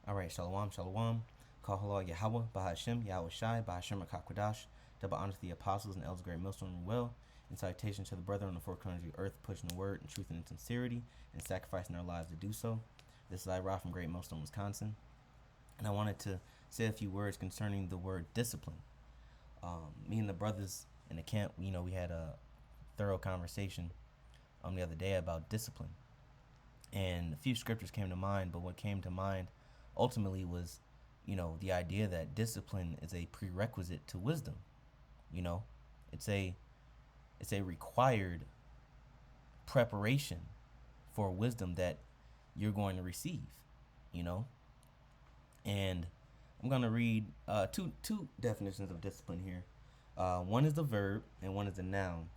All right, shalom, shalom. Kahala Yahweh, Bahashem, Yahweh Shai, Bahashem Rakakwadash. Double honor to the apostles and elders, great millstone and well. And salutation to the brethren on the four corners of the earth, pushing the word in truth and in sincerity, and sacrificing their lives to do so. This is Ira from Great Millstone, Wisconsin. And I wanted to say a few words concerning the word discipline. Me and the brothers in the camp, we had a thorough conversation the other day about discipline. And a few scriptures came to mind, but what came to mind ultimately was, the idea that discipline is a prerequisite to wisdom. You know, it's a required preparation for wisdom that you're going to receive. You know, and I'm gonna read two definitions of discipline here. One is the verb and one is the noun.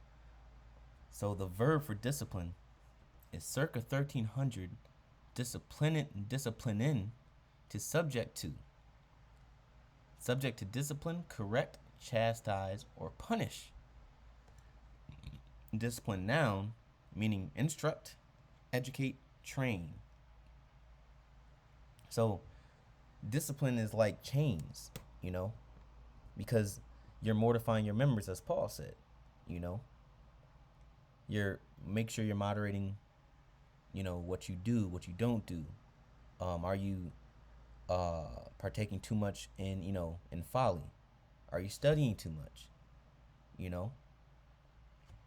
So the verb for discipline is circa 1300, disciplinin, to subject to. Subject to discipline, correct, chastise, or punish. Discipline noun, meaning instruct, educate, train. So discipline is like chains, because you're mortifying your members, as Paul said. You're make sure you're moderating, what you do, what you don't do. Are you partaking too much in folly? Are you studying too much?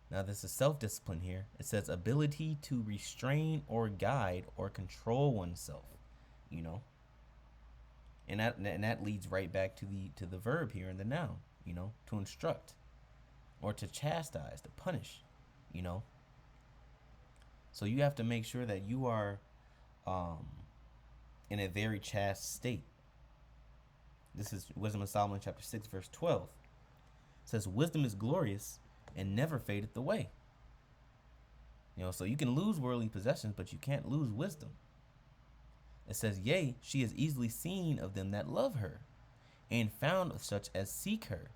Now this is self-discipline here. It says ability to restrain or guide or control oneself. You know, and that leads right back to the verb here in the noun. To instruct or to chastise, to punish. So you have to make sure that you are in a very chaste state. This is Wisdom of Solomon chapter 6 verse 12. It says wisdom is glorious and never fadeth away. So you can lose worldly possessions, but you can't lose wisdom. It says, yea, she is easily seen of them that love her, and found of such as seek her.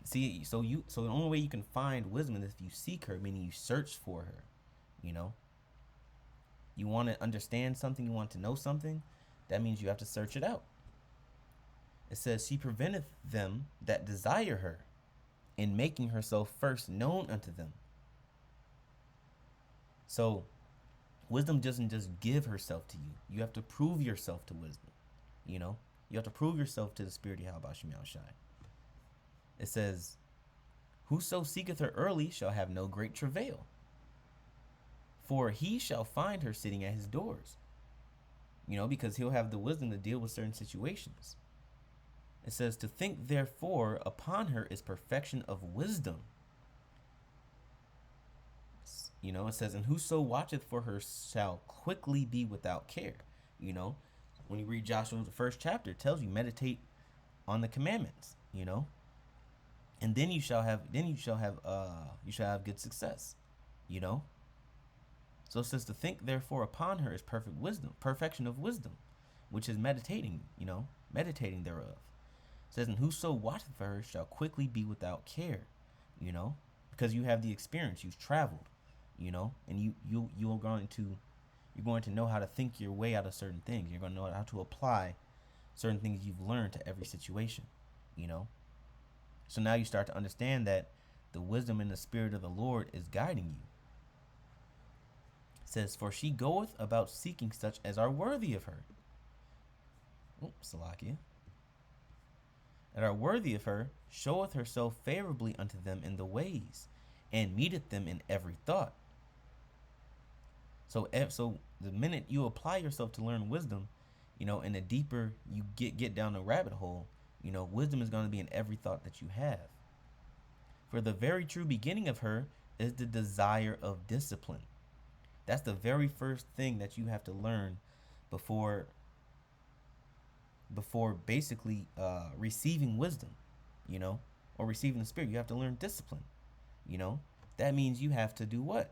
See, so the only way you can find wisdom is if you seek her, meaning you search for her. You want to understand something, you want to know something, that means you have to search it out. It says, she preventeth them that desire her, in making herself first known unto them. So wisdom doesn't just give herself to you. You have to prove yourself to wisdom. You have to prove yourself to the spirit of Yahweh Shai. It says, whoso seeketh her early shall have no great travail, for he shall find her sitting at his doors. Because he'll have the wisdom to deal with certain situations. It says, to think therefore upon her is perfection of wisdom. It says, and whoso watcheth for her shall quickly be without care. When you read Joshua, the first chapter, it tells you meditate on the commandments. And then you shall have good success. So it says, to think therefore upon her is perfect wisdom, perfection of wisdom, which is meditating thereof. It says, and whoso watcheth for her shall quickly be without care. Because you have the experience, you've traveled. And you're going to know how to think your way out of certain things. You're going to know how to apply certain things you've learned to every situation. So now you start to understand that the wisdom and the spirit of the Lord is guiding you. It says, for she goeth about seeking such as are worthy of her. Salakia. That are worthy of her, showeth herself favorably unto them in the ways, and meeteth them in every thought. So the minute you apply yourself to learn wisdom, and the deeper you get down the rabbit hole, wisdom is going to be in every thought that you have. For the very true beginning of her is the desire of discipline. That's the very first thing that you have to learn before basically receiving wisdom, or receiving the spirit. You have to learn discipline. That means you have to do what?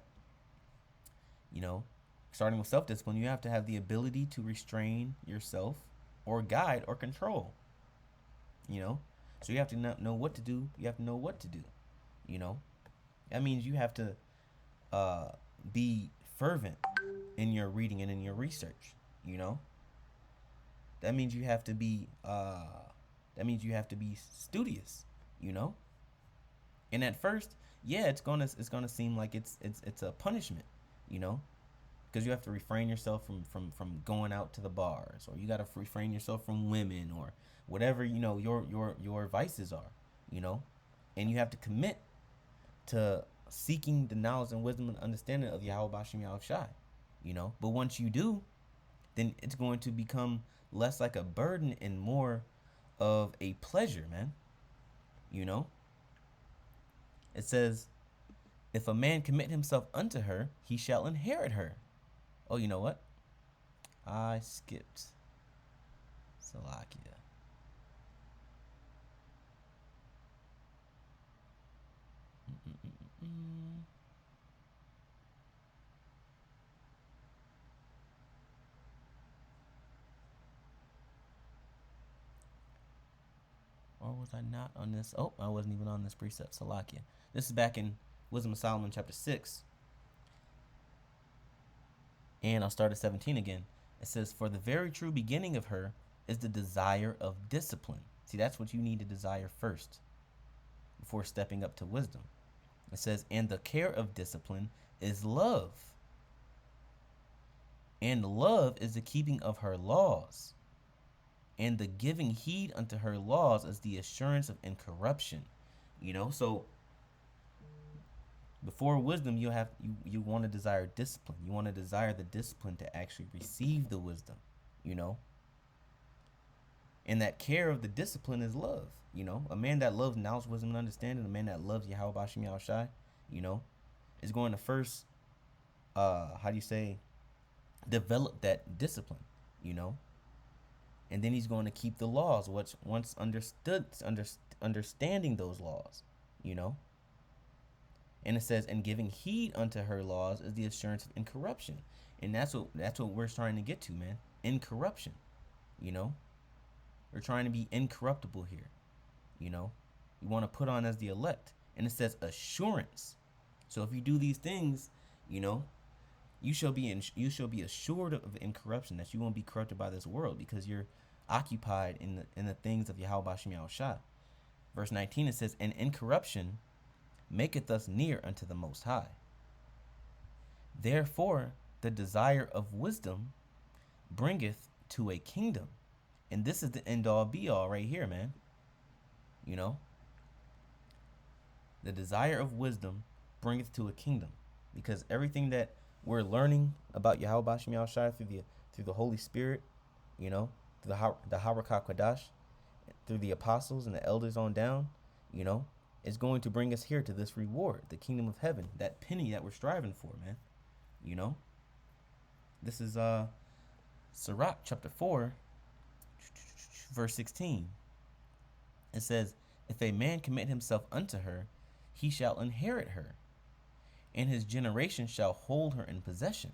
Starting with self-discipline, you have to have the ability to restrain yourself or guide or control. So you have to know what to do. You have to know what to do. That means you have to be fervent in your reading and in your research. That means you have to be studious, you know? And at first, yeah, it's gonna seem like it's a punishment, you know? Because you have to refrain yourself from going out to the bars, or you got to refrain yourself from women, or whatever, you know, your vices are, you know? And you have to commit to seeking the knowledge and wisdom and understanding of Yahweh Bashim Yahweh Shai, you know? But once you do, then it's going to become less like a burden and more of a pleasure, man. You know? It says, if a man commit himself unto her, he shall inherit her. Oh, you know what? I skipped Salakia. Or was I not on this? Oh, I wasn't even on this precept. Salakia. This is back in Wisdom of Solomon chapter 6. And I'll start at 17 again. It says, for the very true beginning of her is the desire of discipline. See, that's what you need to desire first before stepping up to wisdom. It says, and the care of discipline is love. And love is the keeping of her laws. And the giving heed unto her laws is the assurance of incorruption. You know, so before wisdom, you want to desire discipline. You want to desire the discipline to actually receive the wisdom, you know. And that care of the discipline is love. You know, a man that loves knowledge, wisdom, and understanding, a man that loves Yahweh Bashim Yahweh Shai, you know, is going to first, develop that discipline, you know. And then he's going to keep the laws, which once understanding those laws, you know. And it says, and giving heed unto her laws is the assurance of incorruption. And that's what we're trying to get to, man. Incorruption, you know. We're trying to be incorruptible here, you know. We want to put on as the elect. And it says assurance. So if you do these things, you know, you shall be assured of incorruption, that you won't be corrupted by this world, because you're occupied in the things of Yahweh Bashim Yahweh Shai. Verse 19, it says, and incorruption maketh us near unto the Most High. Therefore, the desire of wisdom bringeth to a kingdom. And this is the end all be all right here, man. You know, the desire of wisdom bringeth to a kingdom, because everything that we're learning about Yahweh Bashim Yahweh Shai through the Holy Spirit, you know, through the Harakah Kodash, through the apostles and the elders on down, you know, is going to bring us here to this reward, the kingdom of heaven, that penny that we're striving for, man. You know, this is Sirach chapter 4, verse 16. It says, if a man commit himself unto her, he shall inherit her, and his generation shall hold her in possession.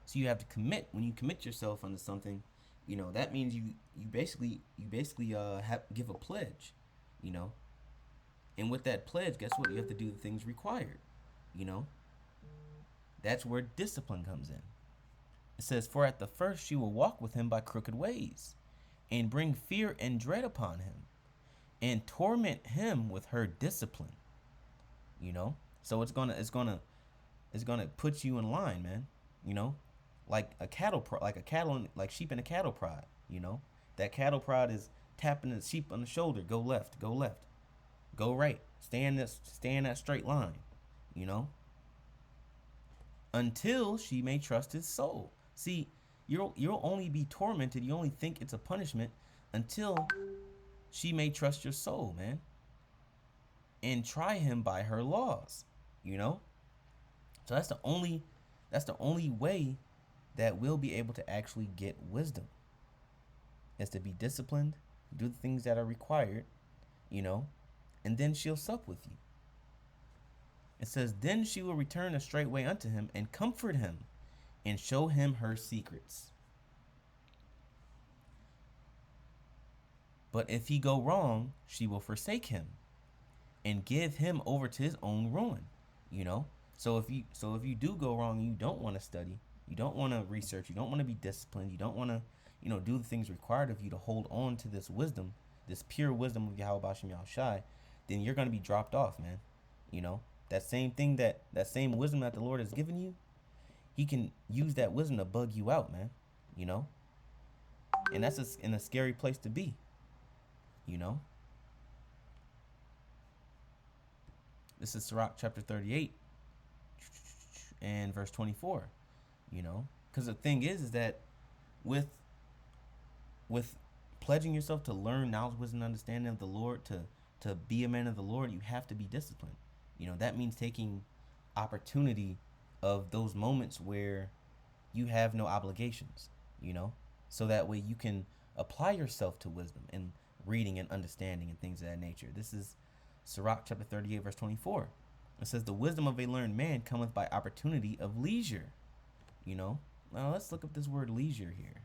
So you have to commit. When you commit yourself unto something, you know, that means you basically give a pledge, you know. And with that pledge, guess what? You have to do the things required, you know. That's where discipline comes in. It says, for at the first she will walk with him by crooked ways, and bring fear and dread upon him, and torment him with her discipline. You know? So it's gonna put you in line, man. You know? Like sheep in a cattle prod, you know? That cattle prod is tapping the sheep on the shoulder, go left, go right. Stay in that straight line, you know? Until she may trust his soul. See, you'll only be tormented, you only think it's a punishment until she may trust your soul, man. And try him by her laws, you know? So that's the only way that we'll be able to actually get wisdom, is to be disciplined, do the things that are required, you know, and then she'll sup with you. It says, then she will return a straight way unto him, and comfort him, and show him her secrets. But if he go wrong, she will forsake him, and give him over to his own ruin. You know? So if you do go wrong and you don't want to study, You don't want to research. You don't want to be disciplined. You don't want to, do the things required of you to hold on to this wisdom, this pure wisdom of Yahweh Bashem Yahushai. Then you're going to be dropped off, man. That same thing, that same wisdom that the Lord has given you, he can use that wisdom to bug you out, man. And that's in a scary place to be. This is Sirach chapter 38 and verse 24. Because the thing is that with pledging yourself to learn knowledge, wisdom, and understanding of the Lord, to be a man of the Lord, you have to be disciplined. That means taking opportunity of those moments where you have no obligations, so that way you can apply yourself to wisdom and reading and understanding and things of that nature. This is Sirach chapter 38 verse 24. It says, the wisdom of a learned man cometh by opportunity of leisure. Now let's look up this word leisure here.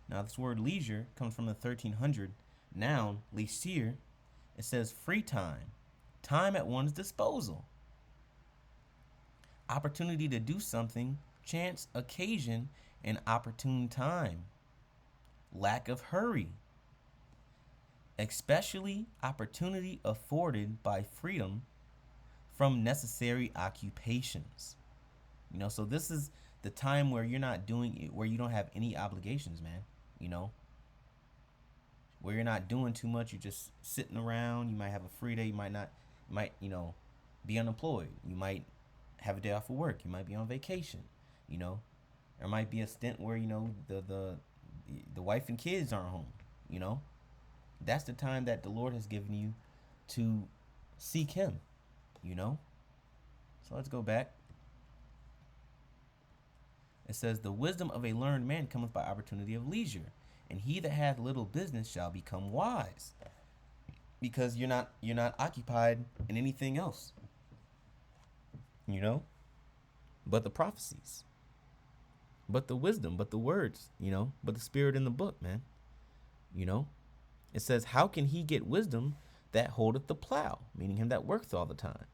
Now this word leisure comes from the 1300 noun leisure. It says free time, time at one's disposal, opportunity to do something, chance, occasion, and opportune time, lack of hurry, especially opportunity afforded by freedom from necessary occupations. So this is the time where you're not doing it, where you don't have any obligations, man. Where you're not doing too much, you're just sitting around. You might have a free day. You might be unemployed. You might have a day off of work. You might be on vacation. There might be a stint where the wife and kids aren't home. That's the time that the Lord has given you to seek Him. So let's go back. It says, the wisdom of a learned man cometh by opportunity of leisure, and he that hath little business shall become wise. Because you're not occupied in anything else. But the prophecies, but the wisdom, but the words, but the spirit in the book, man. It says, how can he get wisdom that holdeth the plow, meaning him that worketh all the time,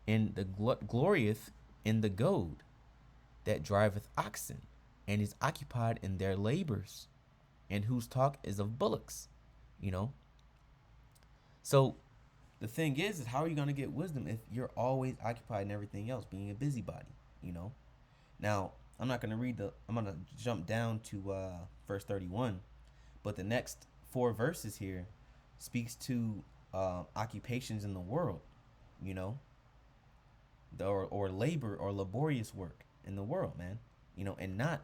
and the glorieth in the goad that driveth oxen, and is occupied in their labors, and whose talk is of bullocks. So the thing is how are you going to get wisdom if you're always occupied in everything else, being a busybody? Now I'm not going to read I'm going to jump down to verse 31, but the next 4 verses here speaks to occupations in the world, or labor or laborious work in the world, man, and not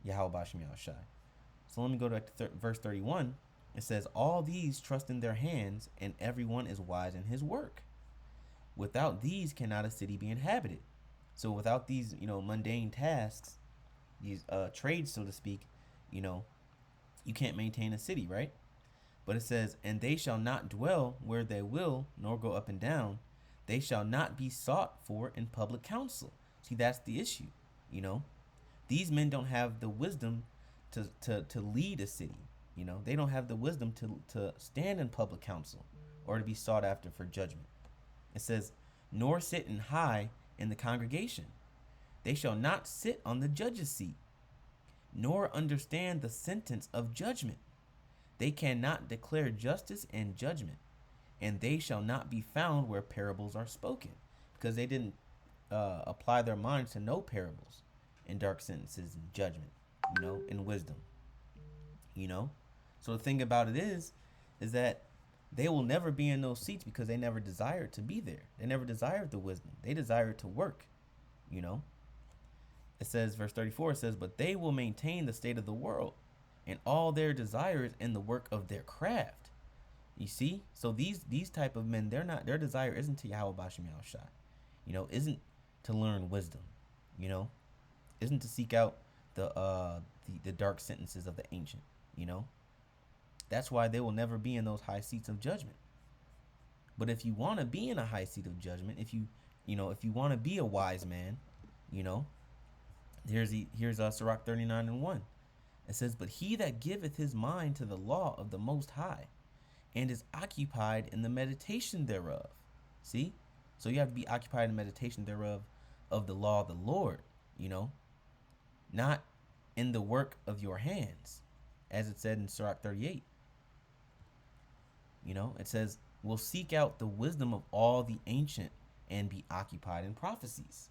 Yahweh Bashem Yahushai. So let me go to verse 31. It says, all these trust in their hands, and everyone is wise in his work. Without these cannot a city be inhabited. So without these, mundane tasks, these trades, so to speak, you can't maintain a city, right? But it says, and they shall not dwell where they will, nor go up and down. They shall not be sought for in public council. See, that's the issue. These men don't have the wisdom to lead a city. They don't have the wisdom to stand in public council or to be sought after for judgment. It says, nor sit in high in the congregation. They shall not sit on the judge's seat, nor understand the sentence of judgment. They cannot declare justice and judgment, and they shall not be found where parables are spoken, because they didn't apply their minds to know parables and dark sentences and judgment, and wisdom. So the thing about it is that they will never be in those seats because they never desired to be there. They never desired the wisdom. They desired to work. It says, verse 34, it says, but they will maintain the state of the world, and all their desires in the work of their craft. You see? So these type of men, their desire isn't to Yahweh Bashem Yahushai. Isn't to learn wisdom, isn't to seek out the dark sentences of the ancient, That's why they will never be in those high seats of judgment. But if you want to be in a high seat of judgment, if you want to be a wise man, here's Sirach 39:1. It says, but he that giveth his mind to the law of the Most High, and is occupied in the meditation thereof. See? So you have to be occupied in meditation thereof of the law of the Lord, you know, not in the work of your hands, as it said in Sirach 38. You know, it says, will seek out the wisdom of all the ancient and be occupied in prophecies.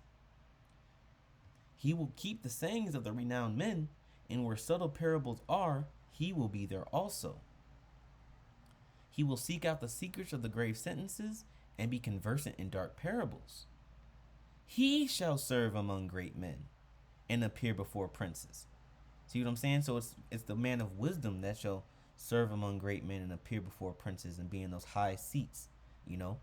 He will keep the sayings of the renowned men, and where subtle parables are, he will be there also. He will seek out the secrets of the grave sentences and be conversant in dark parables. He shall serve among great men and appear before princes. See what I'm saying? So it's the man of wisdom that shall serve among great men and appear before princes and be in those high seats, you know.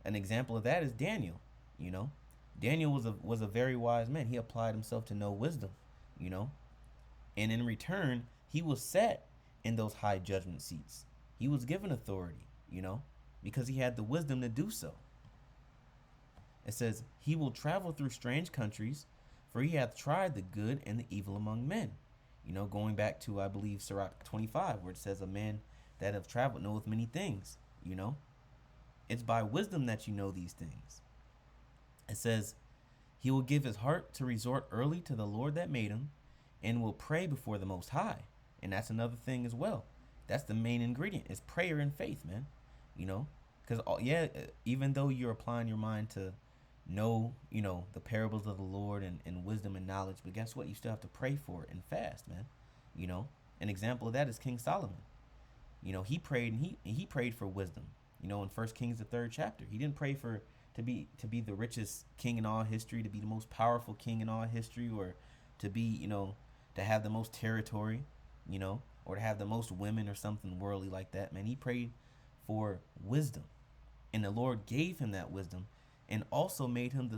An example of that is Daniel, you know. Daniel was a very wise man. He applied himself to know wisdom, you know. And in return, he was set in those high judgment seats. He was given authority, you know, because he had the wisdom to do so. It says, he will travel through strange countries, for he hath tried the good and the evil among men. You know, going back to, I believe, Sirach 25, where it says, a man that have traveled knoweth many things, you know. It's by wisdom that you know these things. It says, he will give his heart to resort early to the Lord that made him, and will pray before the Most High. And that's another thing as well. That's the main ingredient, is prayer and faith, man. You know, because, yeah, even though you're applying your mind to know, you know, the parables of the Lord and wisdom and knowledge, but guess what? You still have to pray for it and fast, man. You know, an example of that is King Solomon. You know, he prayed and he prayed for wisdom. You know, in 1 Kings, the 3rd chapter, he didn't pray for to be the richest king in all history, to be the most powerful king in all history, or to be, you know, to have the most territory, you know, or to have the most women or something worldly like that. Man, he prayed for wisdom, and the Lord gave him that wisdom, and also made him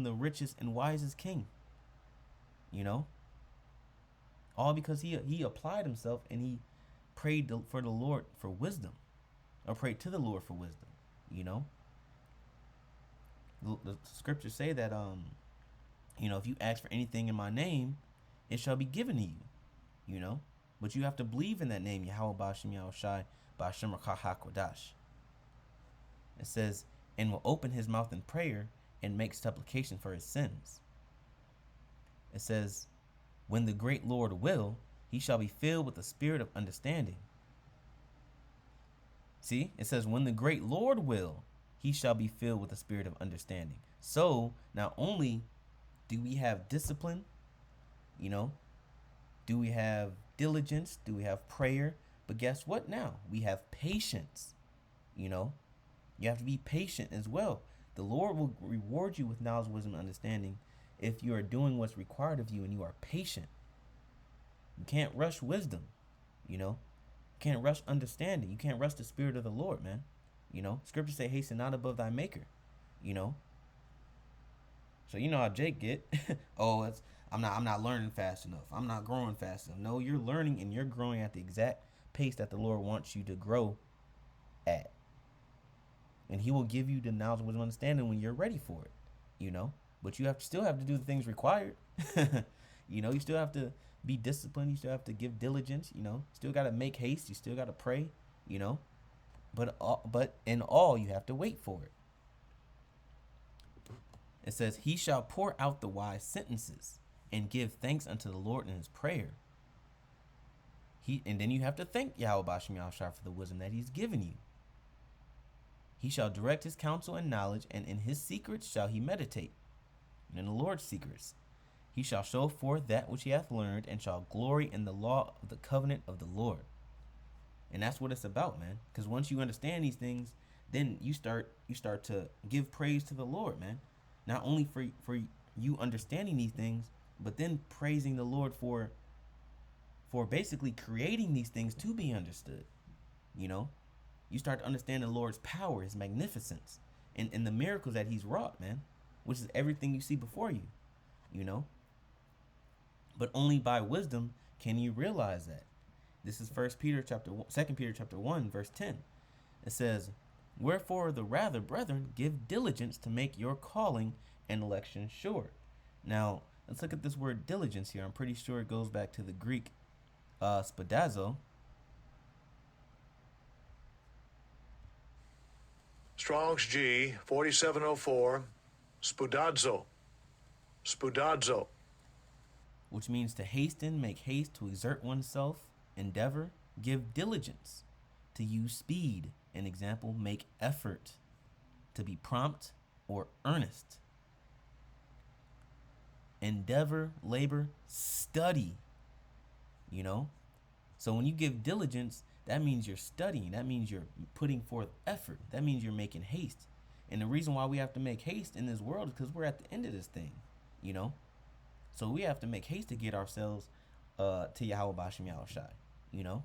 the richest and wisest king. You know, all because he applied himself and he prayed for the Lord for wisdom, or prayed to the Lord for wisdom. You know, the scriptures say that you know, if you ask for anything in my name, it shall be given to you. You know, but you have to believe in that name, Yahweh Ba'Shem Yahushai Ba'Shem HaKodash. It says, and will open his mouth in prayer and make supplication for his sins. It says, when the great Lord will, he shall be filled with the spirit of understanding. See, it says, when the great Lord will, he shall be filled with the spirit of understanding. So not only do we have discipline, you know, do we have diligence, do we have prayer, but guess what now? We have patience, you know. You have to be patient as well. The Lord will reward you with knowledge, wisdom, and understanding if you are doing what's required of you and you are patient. You can't rush wisdom, you know. You can't rush understanding. You can't rush the spirit of the Lord, man. You know, scriptures say, hasten not above thy maker, you know. So you know how Jake get. Oh, I'm not learning fast enough. I'm not growing fast enough. No, you're learning and you're growing at the exact pace that the Lord wants you to grow at. And he will give you the knowledge, wisdom, understanding when you're ready for it, you know. But you still have to do the things required. You know, you still have to be disciplined. You still have to give diligence, you know. Still got to make haste. You still got to pray, you know. But in all, you have to wait for it. It says, he shall pour out the wise sentences and give thanks unto the Lord in his prayer. And then you have to thank Yahweh Ba'Shem Yahushua for the wisdom that he's given you. He shall direct his counsel and knowledge, and in his secrets shall he meditate. And in the Lord's secrets, he shall show forth that which he hath learned, and shall glory in the law of the covenant of the Lord. And that's what it's about, man. Because once you understand these things, then you start to give praise to the Lord, man. Not only for you understanding these things, but then praising the Lord for basically creating these things to be understood. You know, you start to understand the Lord's power, his magnificence, and the miracles that he's wrought, man, which is everything you see before you, you know. But only by wisdom can you realize that. This is 2 Peter chapter 1, verse 10. It says, wherefore the rather, brethren, give diligence to make your calling and election sure. Now, let's look at this word diligence here. I'm pretty sure it goes back to the Greek spadazo. Strong's G 4704, spudazo. Spudazo. Which means to hasten, make haste, to exert oneself, endeavor, give diligence, to use speed. An example, make effort, to be prompt or earnest. Endeavor, labor, study, you know? So when you give diligence, that means you're studying. That means you're putting forth effort. That means you're making haste. And the reason why we have to make haste in this world is because we're at the end of this thing, you know? So we have to make haste to get ourselves to Yahweh Bashem Yahushai, you know?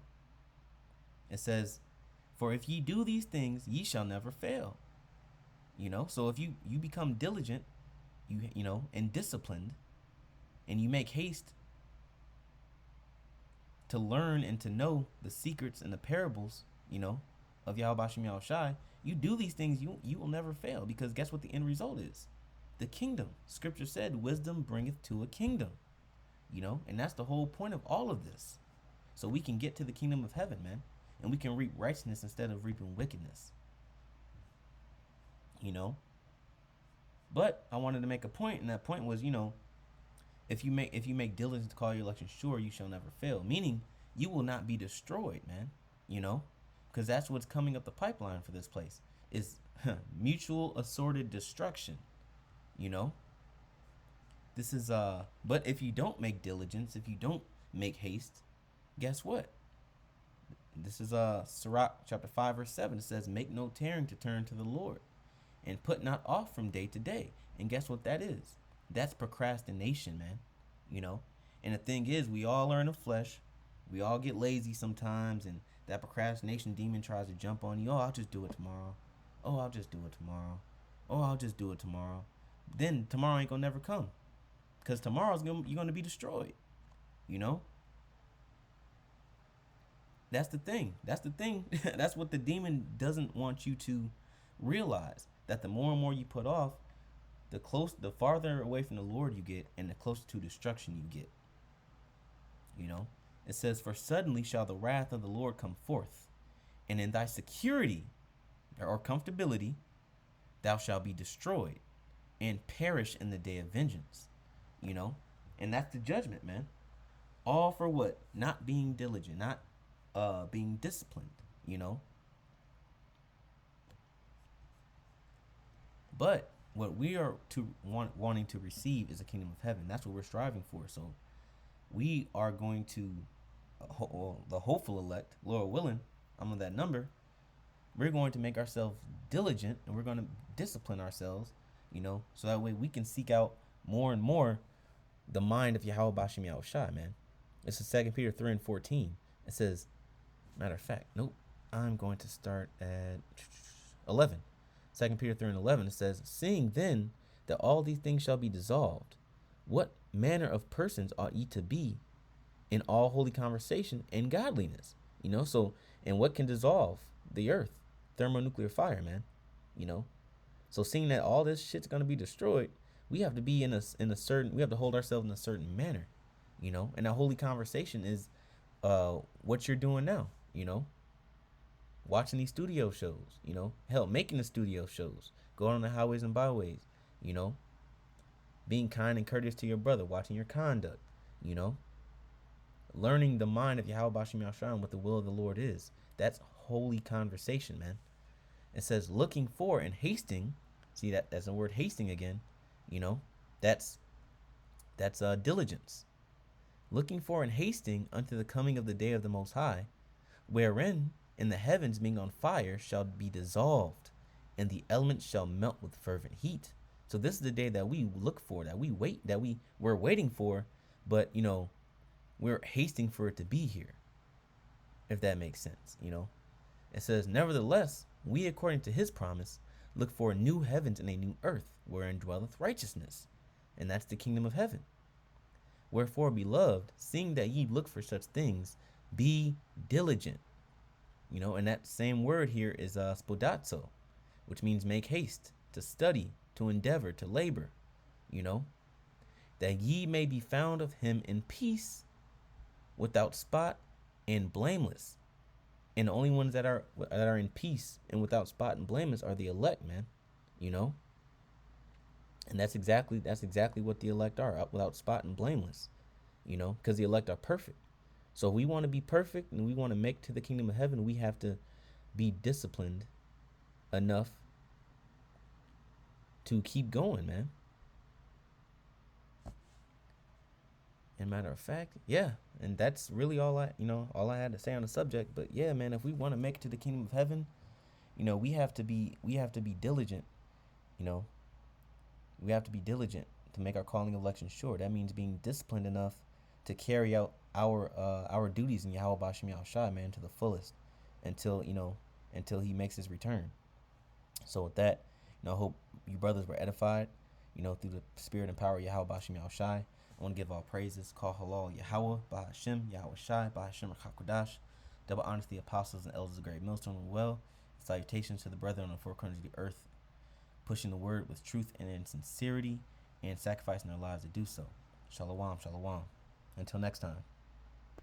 It says, for if ye do these things, ye shall never fail. You know, so if you become diligent, you know, and disciplined, and you make haste to learn and to know the secrets and the parables, you know, of Yahweh Bashem Yahushai, you do these things, you will never fail, because guess what the end result is? The kingdom. Scripture said, wisdom bringeth to a kingdom, you know, and that's the whole point of all of this. So we can get to the kingdom of heaven, man, and we can reap righteousness instead of reaping wickedness, you know. But I wanted to make a point, and that point was, you know, if you make diligence to call your election sure, you shall never fail. Meaning, you will not be destroyed, man. You know, because that's what's coming up the pipeline for this place is mutual assorted destruction. You know, this is But if you don't make diligence, if you don't make haste, guess what? This is Sirach chapter 5 verse 7. It says, "Make no tearing to turn to the Lord, and put not off from day to day." And guess what that is? That's procrastination, man. You know? And the thing is, we all are in the flesh. We all get lazy sometimes, and that procrastination demon tries to jump on you. Oh, I'll just do it tomorrow. Oh, I'll just do it tomorrow. Oh, I'll just do it tomorrow. Then tomorrow ain't gonna never come. Because you're gonna be destroyed. You know? That's the thing. That's the thing. That's what the demon doesn't want you to realize. That the more and more you put off, the farther away from the Lord you get, and the closer to destruction you get. You know, it says, "For suddenly shall the wrath of the Lord come forth, and in thy security or comfortability thou shalt be destroyed, and perish in the day of vengeance." You know, and that's the judgment, man. All for what? Not being diligent, not being disciplined. You know. But what we are wanting to receive is a kingdom of heaven. That's what we're striving for. So we are going to, the hopeful elect, Lord willing, I'm on that number. We're going to make ourselves diligent, and we're going to discipline ourselves, you know, so that way we can seek out more and more the mind of Yahweh Bashem Yahushai, man. This is 2 Peter 3 and 14. It says, matter of fact, nope, I'm going to start at 11. 2 Peter 3 and 11, it says, "Seeing then that all these things shall be dissolved, what manner of persons ought ye to be in all holy conversation and godliness?" You know, so, and what can dissolve the earth? Thermonuclear fire, man. You know, so seeing that all this shit's going to be destroyed, we have to be in a certain, we have to hold ourselves in a certain manner, you know, and that holy conversation is what you're doing now, you know. Watching these studio shows, you know, hell, making the studio shows, going on the highways and byways, you know, being kind and courteous to your brother, watching your conduct, you know, learning the mind of Yahweh Bashem Yahushua and what the will of the Lord is. That's holy conversation, man. It says looking for and hasting. See, that's the word hasting again, you know, that's diligence. Looking for and hasting unto the coming of the day of the Most High, wherein and the heavens being on fire shall be dissolved, and the elements shall melt with fervent heat. So this is the day that we look for, that we wait, that we're waiting for, but you know, we're hasting for it to be here. If that makes sense, you know. It says, "Nevertheless, we according to his promise look for a new heavens and a new earth, wherein dwelleth righteousness." And that's the kingdom of heaven. "Wherefore, beloved, seeing that ye look for such things, be diligent." You know, and that same word here is spodazo, which means make haste, to study, to endeavor, to labor, you know, "that ye may be found of him in peace, without spot, and blameless." And the only ones that are in peace and without spot and blameless are the elect, man. You know, and that's exactly what the elect are, without spot and blameless. You know, because the elect are perfect. So if we want to be perfect and we want to make to the kingdom of heaven, we have to be disciplined enough to keep going, man. And matter of fact, yeah, and that's really all I had to say on the subject. But yeah, man, if we want to make it to the kingdom of heaven, we have to be diligent. You know, we have to be diligent to make our calling election sure. That means being disciplined enough to carry out our duties in Yahweh Bashim Yahushua, man, to the fullest until he makes his return. So with that, I hope you brothers were edified, through the spirit and power of Yahweh Bashim Yahushua. I want to give all praises, call halal Yahweh, Bahashim, Yahweh Shai, Bahashim Rakakwadash. Double honor to the apostles and elders of the great millstone and well. Salutations to the brethren on the four corners of the earth, pushing the word with truth and in sincerity, and sacrificing their lives to do so. Shalom, shalom. Until next time.